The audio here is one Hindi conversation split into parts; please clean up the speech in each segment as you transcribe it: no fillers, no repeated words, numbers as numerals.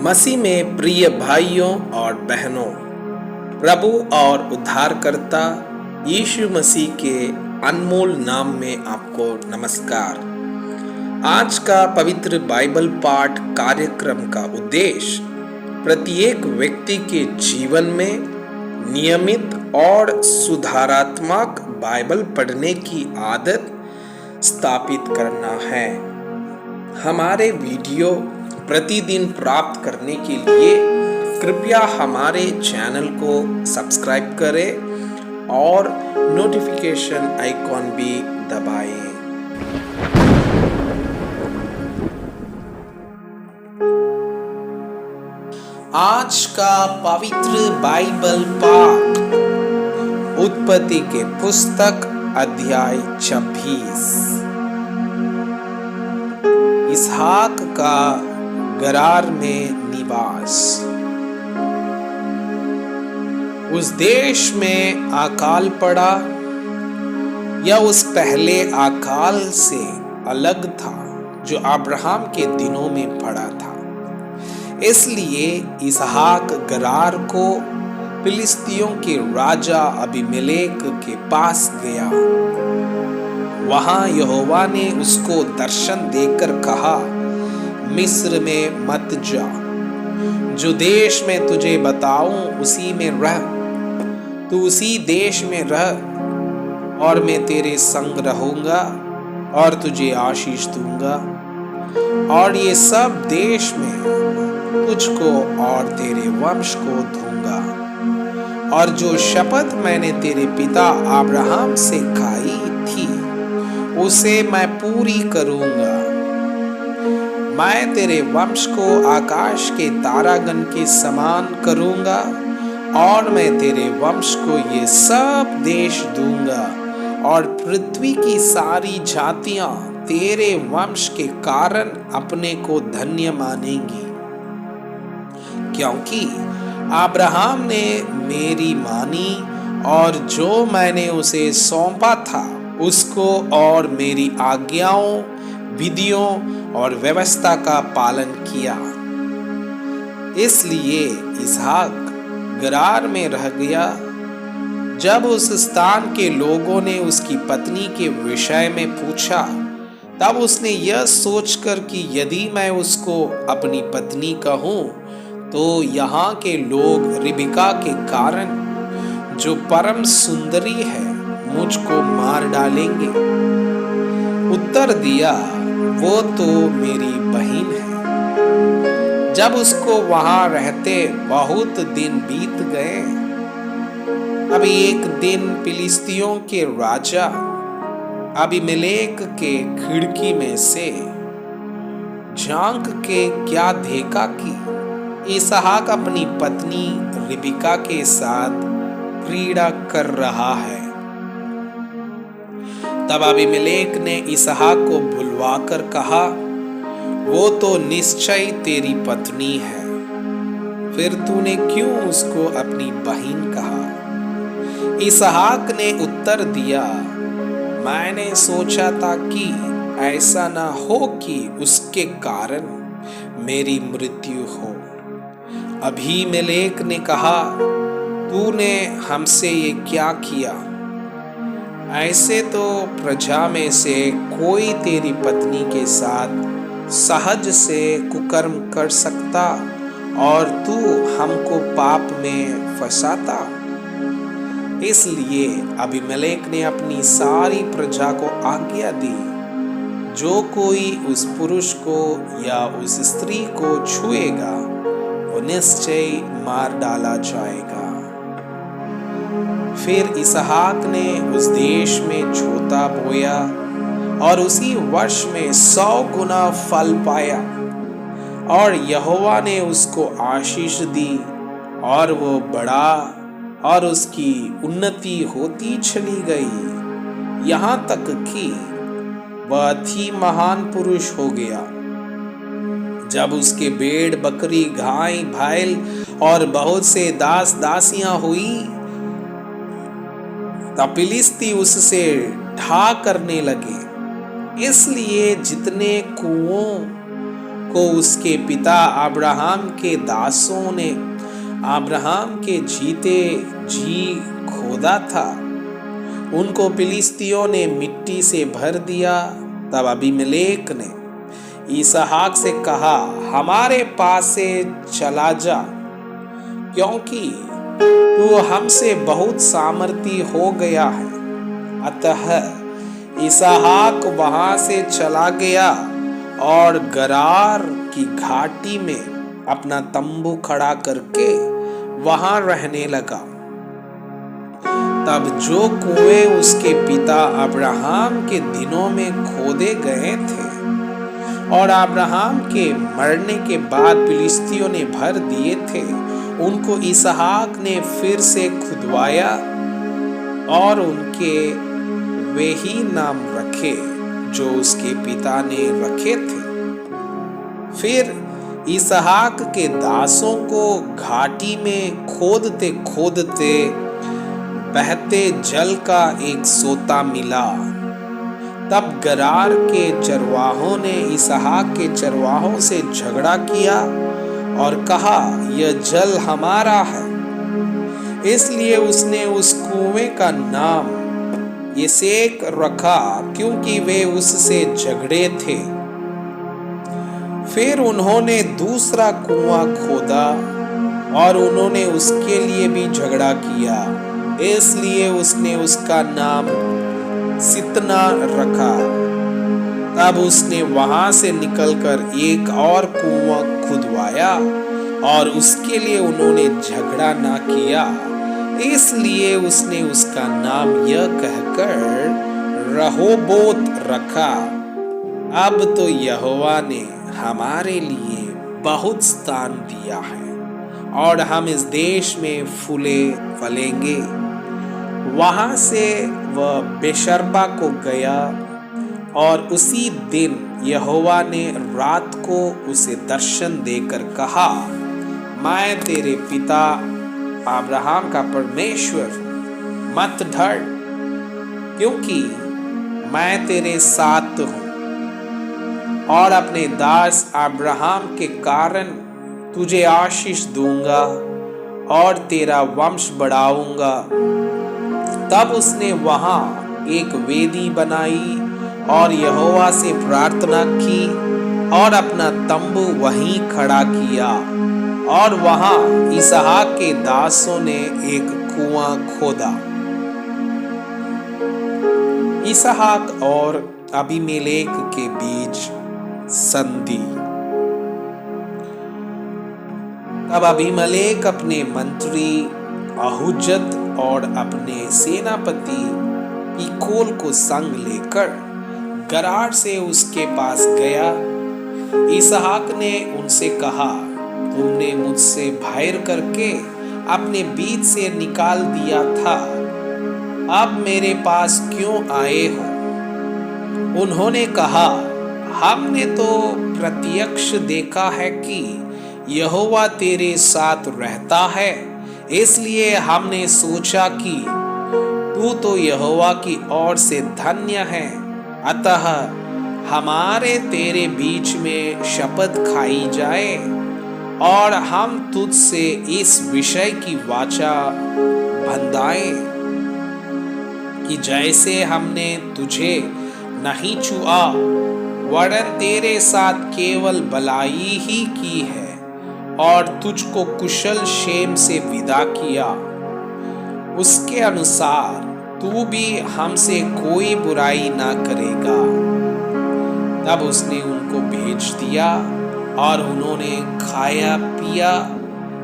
मसीह में प्रिय भाइयों और बहनों, प्रभु और उद्धारकर्ता यीशु मसीह के अनमोल नाम में आपको नमस्कार। आज का पवित्र बाइबल पाठ कार्यक्रम का उद्देश्य प्रत्येक व्यक्ति के जीवन में नियमित और सुधारात्मक बाइबल पढ़ने की आदत स्थापित करना है। हमारे वीडियो प्रतिदिन प्राप्त करने के लिए कृपया हमारे चैनल को सब्सक्राइब करें और नोटिफिकेशन आइकॉन भी दबाएं। आज का पवित्र बाइबल पाठ उत्पत्ति के पुस्तक अध्याय 26। इसहाक का गरार में निवास। उस देश में अकाल पड़ा, यह उस पहले अकाल से अलग था जो अब्राहम के दिनों में पड़ा था। इसलिए इसहाक गरार को फिलिस्तियों के राजा अबीमेलेक के पास गया। वहां यहोवा ने उसको दर्शन देकर कहा, मिस्र में मत जा, जो देश में तुझे बताऊं उसी में रह। तू उसी देश में रह और मैं तेरे संग रहूंगा और तुझे आशीष दूंगा, और ये सब देश में तुझको और तेरे वंश को दूंगा, और जो शपथ मैंने तेरे पिता अब्राहम से खाई थी उसे मैं पूरी करूंगा। मैं तेरे वंश को आकाश के तारागण के समान करूंगा, और मैं तेरे वंश को ये सब देश दूंगा, और पृथ्वी की सारी जातियां तेरे वंश के कारण अपने को धन्य मानेंगी, क्योंकि अब्राहम ने मेरी मानी और जो मैंने उसे सौंपा था उसको और मेरी आज्ञाओं, विधियों और व्यवस्था का पालन किया। इसलिए इसहाक गरार में रह गया। जब उस स्थान के लोगों ने उसकी पत्नी के विषय में पूछा, तब उसने यह सोचकर कि यदि मैं उसको अपनी पत्नी कहूं तो यहाँ के लोग रिबका के कारण, जो परम सुंदरी है, मुझको मार डालेंगे। उत्तर दिया, वो तो मेरी बहन है। जब उसको वहां रहते बहुत दिन बीत गए, अब एक दिन फिलिस्तियों के राजा अबीमेलेक के खिड़की में से झांक के क्या देखा कि इसहाक अपनी पत्नी रिबका के साथ क्रीड़ा कर रहा है। तब अबीमेलेक ने इसहाक को बुलवाकर कहा, वो तो निश्चय तेरी पत्नी है, फिर तूने क्यों उसको अपनी बहन कहा? इसहाक ने उत्तर दिया, मैंने सोचा था कि ऐसा ना हो कि उसके कारण मेरी मृत्यु हो। अबीमेलेक ने कहा, तूने हमसे ये क्या किया? ऐसे तो प्रजा में से कोई तेरी पत्नी के साथ सहज से कुकर्म कर सकता और तू हमको पाप में फंसाता। इसलिए अबीमेलेक ने अपनी सारी प्रजा को आज्ञा दी, जो कोई उस पुरुष को या उस स्त्री को छुएगा वो निश्चय मार डाला जाएगा। फिर इसहाक ने उस देश में जोता बोया और उसी वर्ष में 100 गुना फल पाया, और यहोवा ने उसको आशीष दी और वो बढ़ा और उसकी उन्नति होती चली गई, यहाँ तक कि वह अति महान पुरुष हो गया। जब उसके भेड़ बकरी गाय बैल और बहुत से दास दासियां हुई, तब फिलिस्ती उससे ढा करने लगे। इसलिए जितने कुओं को उसके पिता अब्राहम के दासों ने अब्राहम के जीते जी खोदा था। उनको फिलिस्तियों ने मिट्टी से भर दिया। तब अबीमेलेक ने इसहाक से कहा, हमारे पास से चला जा, क्योंकि तू हमसे बहुत सामर्थी हो गया है। अतः इसहाक वहां से चला गया और गरार की घाटी में अपना तंबू खड़ा करके वहां रहने लगा। तब जो कुएं उसके पिता अब्राहम के दिनों में खोदे गए थे और अब्राहम के मरने के बाद फिलिस्तियों ने भर दिए थे, उनको इसहाक ने फिर से खुदवाया और उनके वे ही नाम रखे जो उसके पिता ने रखे थे। फिर इसहाक के दासों को घाटी में खोदते खोदते बहते जल का एक सोता मिला। तब गरार के चरवाहों ने इसहाक के चरवाहों से झगड़ा किया और कहा, यह जल हमारा है। इसलिए उसने उस कुएं का नाम येसेक रखा, क्योंकि वे उससे झगड़े थे। फिर उन्होंने दूसरा कुआं खोदा और उन्होंने उसके लिए भी झगड़ा किया, इसलिए उसने उसका नाम सितना रखा। तब उसने वहां से निकलकर एक और कुआं खुदवाया और उसके लिए उन्होंने झगड़ा ना किया, इसलिए उसने उसका नाम यह कहकर रहोबोत रखा। अब तो यहोवा ने हमारे लिए बहुत स्थान दिया है और हम इस देश में फूले फलेंगे। वहां से वह बेशर्बा को गया और उसी दिन यहोवा ने रात को उसे दर्शन देकर कहा, मैं तेरे पिता अब्राहम का परमेश्वर हूं, मत डर, क्योंकि मैं तेरे साथ हूं और अपने दास अब्राहम के कारण तुझे आशीष दूंगा और तेरा वंश बढ़ाऊंगा। तब उसने वहां एक वेदी बनाई और यहोवा से प्रार्थना की और अपना तंबू वहीं खड़ा किया और वहां इसहाक के दासों ने एक कुआं खोदा। इसहाक और अबीमेलेक के बीच संधि। तब अबीमेलेक अपने मंत्री अहुज्जत और अपने सेनापति पीकोल को संग लेकर गरार से उसके पास गया। इसहाक ने उनसे कहा, तुमने मुझसे बैर करके अपने बीच से निकाल दिया था, अब मेरे पास क्यों आए हो? उन्होंने कहा, हमने तो प्रत्यक्ष देखा है कि यहोवा तेरे साथ रहता है, इसलिए हमने सोचा कि तू तो यहोवा की ओर से धन्य है। अतः हमारे तेरे बीच में शपथ खाई जाए और हम तुझसे इस विषय की वाचा बंधाएं कि जैसे हमने तुझे नहीं छुआ वरन तेरे साथ केवल भलाई ही की है और तुझको कुशल क्षेम से विदा किया, उसके अनुसार तू भी हमसे कोई बुराई ना करेगा। तब उसने उनको भेज दिया और उन्होंने खाया पिया।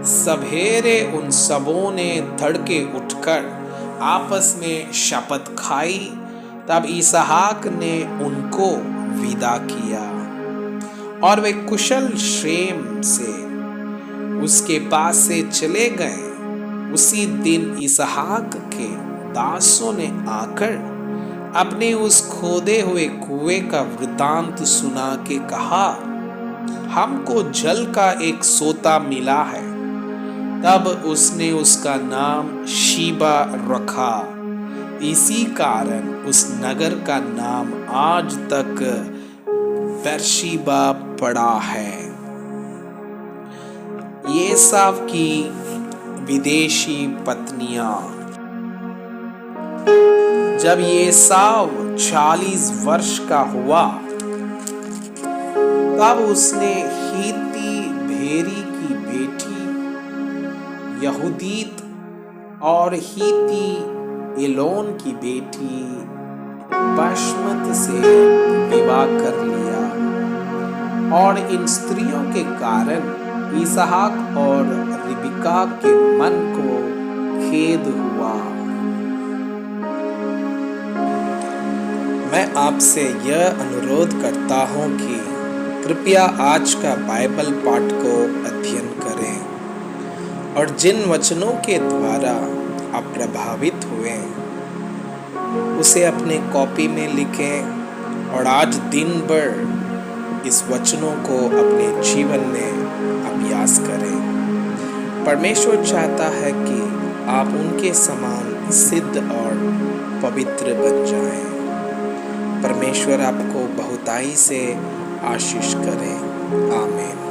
सवेरे उन सबों ने तड़के उठकर आपस में शपथ खाई। तब इसहाक ने उनको विदा किया और वे कुशल क्षेम से उसके पास से चले गए। उसी दिन इसहाक के दासों ने आकर अपने उस खोदे हुए कुएं का वृतांत सुना के कहा, हमको जल का एक सोता मिला है। तब उसने उसका नाम शीबा रखा। इसी कारण उस नगर का नाम आज तक बेर्शिबा पड़ा है। एसाव की विदेशी पत्नियां। जब एसाव 40 वर्ष का हुआ तब उसने हीती भेरी की बेटी यहूदीत और हीती एलोन की बेटी बशमत से विवाह कर लिया, और इन स्त्रियों के कारण इसहाक और रिबका के मन को खेद हुआ। मैं आपसे यह अनुरोध करता हूँ कि कृपया आज का बाइबल पाठ को अध्ययन करें और जिन वचनों के द्वारा आप प्रभावित हुए उसे अपने कॉपी में लिखें और आज दिन भर इस वचनों को अपने जीवन में अभ्यास करें। परमेश्वर चाहता है कि आप उनके समान सिद्ध और पवित्र बन जाएं। परमेश्वर आपको बहुताई से आशीष करे। आमीन।